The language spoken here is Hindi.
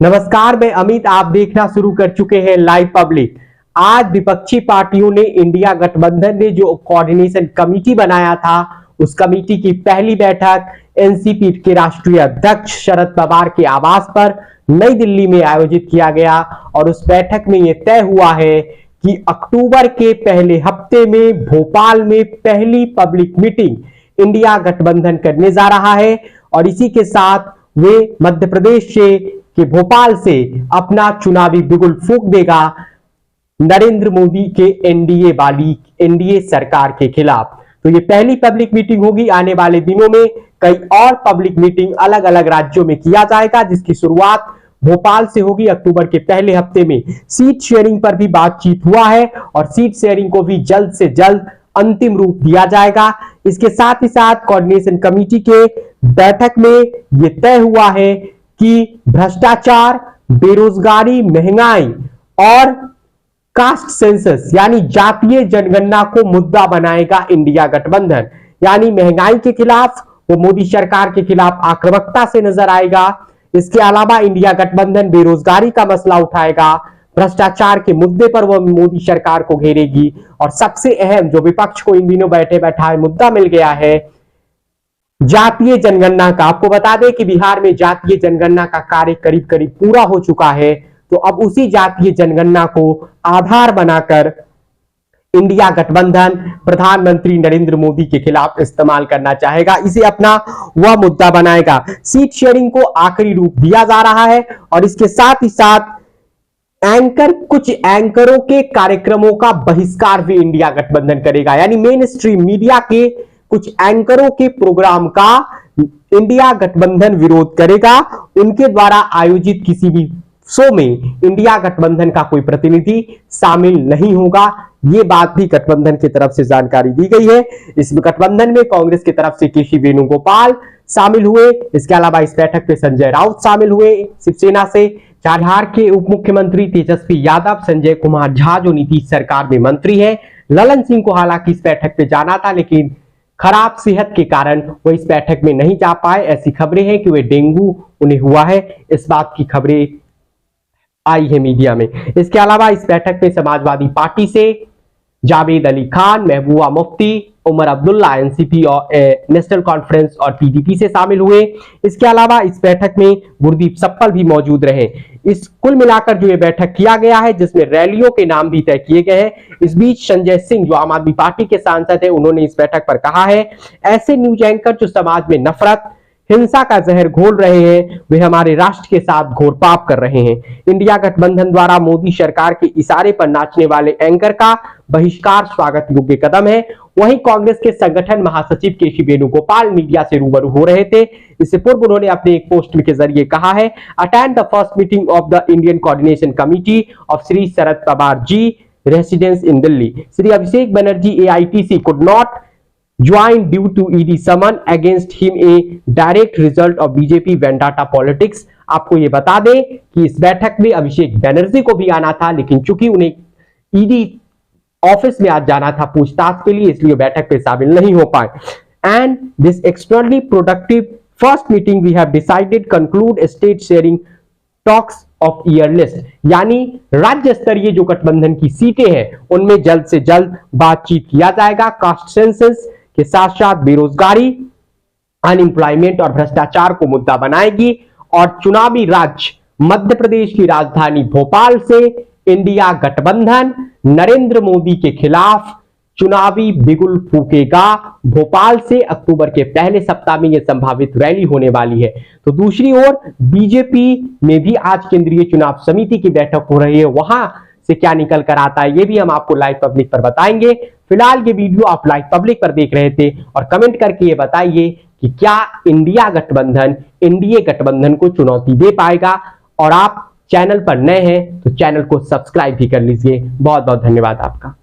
नमस्कार, मैं अमित। आप देखना शुरू कर चुके हैं लाइव पब्लिक। आज विपक्षी पार्टियों ने इंडिया गठबंधन ने जो कोऑर्डिनेशन कमेटी बनाया था, उस कमेटी की पहली बैठक एनसीपी के राष्ट्रीय अध्यक्ष शरद पवार के आवास पर नई दिल्ली में आयोजित किया गया। और उस बैठक में यह तय हुआ है कि अक्टूबर के पहले हफ्ते में भोपाल में पहली पब्लिक मीटिंग इंडिया गठबंधन करने जा रहा है। और इसी के साथ वे मध्य प्रदेश के भोपाल से अपना चुनावी बिगुल फूंक देगा नरेंद्र मोदी के एनडीए सरकार के खिलाफ। तो ये पहली पब्लिक मीटिंग होगी। आने वाले दिनों में कई और पब्लिक मीटिंग अलग अलग राज्यों में किया जाएगा, जिसकी शुरुआत भोपाल से होगी अक्टूबर के पहले हफ्ते में। सीट शेयरिंग पर भी बातचीत हुआ है और सीट शेयरिंग को भी जल्द से जल्द अंतिम रूप दिया जाएगा। इसके साथ ही साथ कोऑर्डिनेशन कमेटी के बैठक में यह तय हुआ है कि भ्रष्टाचार, बेरोजगारी, महंगाई और कास्ट सेंसस यानी जातीय जनगणना को मुद्दा बनाएगा इंडिया गठबंधन। यानी महंगाई के खिलाफ वो मोदी सरकार के खिलाफ आक्रामकता से नजर आएगा। इसके अलावा इंडिया गठबंधन बेरोजगारी का मसला उठाएगा, भ्रष्टाचार के मुद्दे पर वह मोदी सरकार को घेरेगी। और सबसे अहम जो विपक्ष को इन दिनों बैठे बैठाए मुद्दा मिल गया है, जातीय जनगणना का। आपको बता दें कि बिहार में जातीय जनगणना का कार्य करीब करीब पूरा हो चुका है। तो अब उसी जातीय जनगणना को आधार बनाकर इंडिया गठबंधन प्रधानमंत्री नरेंद्र मोदी के खिलाफ इस्तेमाल करना चाहेगा, इसे अपना वह मुद्दा बनाएगा। सीट शेयरिंग को आखिरी रूप दिया जा रहा है और इसके साथ ही साथ कुछ एंकरों के कार्यक्रमों का बहिष्कार भी इंडिया गठबंधन करेगा। यानी मेन स्ट्रीम मीडिया के कुछ एंकरों के प्रोग्राम का इंडिया गठबंधन विरोध करेगा। उनके द्वारा आयोजित किसी भी शो में इंडिया गठबंधन का कोई प्रतिनिधि शामिल नहीं होगा। यह बात भी गठबंधन की तरफ से जानकारी दी गई है। इस गठबंधन में कांग्रेस की तरफ से केसी वेणुगोपाल शामिल हुए। इसके अलावा इस बैठक में संजय राउत शामिल हुए शिवसेना से, झारखंड के उप मुख्यमंत्री तेजस्वी यादव, संजय कुमार झा जो नीतीश सरकार में मंत्री है, ललन सिंह को हालांकि इस बैठक में जाना था लेकिन खराब सेहत के कारण वो इस बैठक में नहीं जा पाए। ऐसी खबरें हैं कि वे डेंगू उन्हें हुआ है, इस बात की खबरें आई है मीडिया में। इसके अलावा इस बैठक में समाजवादी पार्टी से जावेद अली खान, महबूबा मुफ्ती, उमर अब्दुल्ला एनसीपी और नेशनल कॉन्फ्रेंस और पीडीपी से शामिल हुए। इसके अलावा इस बैठक में गुरदीप सप्पल भी मौजूद रहे। इस कुल मिलाकर जो ये बैठक किया गया है, जिसमें रैलियों के नाम भी तय किए गए हैं। इस बीच संजय सिंह जो आम आदमी पार्टी के सांसद है, उन्होंने इस बैठक पर कहा है, ऐसे न्यूज एंकर जो समाज में नफरत, हिंसा का जहर घोल रहे हैं, वे हमारे राष्ट्र के साथ घोर पाप कर रहे हैं। इंडिया गठबंधन द्वारा मोदी सरकार के इशारे पर नाचने वाले एंकर का बहिष्कार स्वागत योग्य कदम है। वहीं कांग्रेस के संगठन महासचिव केसी वेणुगोपाल मीडिया से रूबरू हो रहे थे। इससे पूर्व उन्होंने अपने एक पोस्ट के जरिए कहा है, attend the first meeting of the Indian coordination committee of Shri Sharad Pawar ji residence in Delhi. Shri Abhishek Banerjee AITC could not join due to ED summon against him, a direct result of BJP vendetta politics। आपको ये बता दें कि इस बैठक में अभिषेक बनर्जी को भी आना था, लेकिन चूंकि उन्हें ED ऑफिस में आज जाना था पूछताछ के लिए, इसलिए बैठक में शामिल नहीं हो पाए। And this extremely productive first meeting we have decided conclude state sharing talks of earliest. यानी राज्य स्तरीय जो गठबंधन की सीटें हैं, उनमें जल्द से जल्द बातचीत किया जाएगा। कास्ट सेंसस के साथ साथ बेरोजगारी, अनएम्प्लॉयमेंट और भ्रष्टाचार को मुद्दा बनाएगी। और चुनावी राज्य मध्य प्रदेश की राजधानी भोपाल से इंडिया गठबंधन नरेंद्र मोदी के खिलाफ चुनावी बिगुल फूकेगा। भोपाल से अक्टूबर के पहले सप्ताह में यह संभावित रैली होने वाली है। तो दूसरी ओर बीजेपी में भी आज केंद्रीय चुनाव समिति की बैठक हो रही है, वहां से क्या निकल कर आता है ये भी हम आपको लाइव पब्लिक पर बताएंगे। फिलहाल ये वीडियो आप लाइव पब्लिक पर देख रहे थे और कमेंट करके ये बताइए कि क्या इंडिया गठबंधन एनडीए गठबंधन को चुनौती दे पाएगा। और आप चैनल पर नए हैं तो चैनल को सब्सक्राइब भी कर लीजिए। बहुत बहुत धन्यवाद आपका।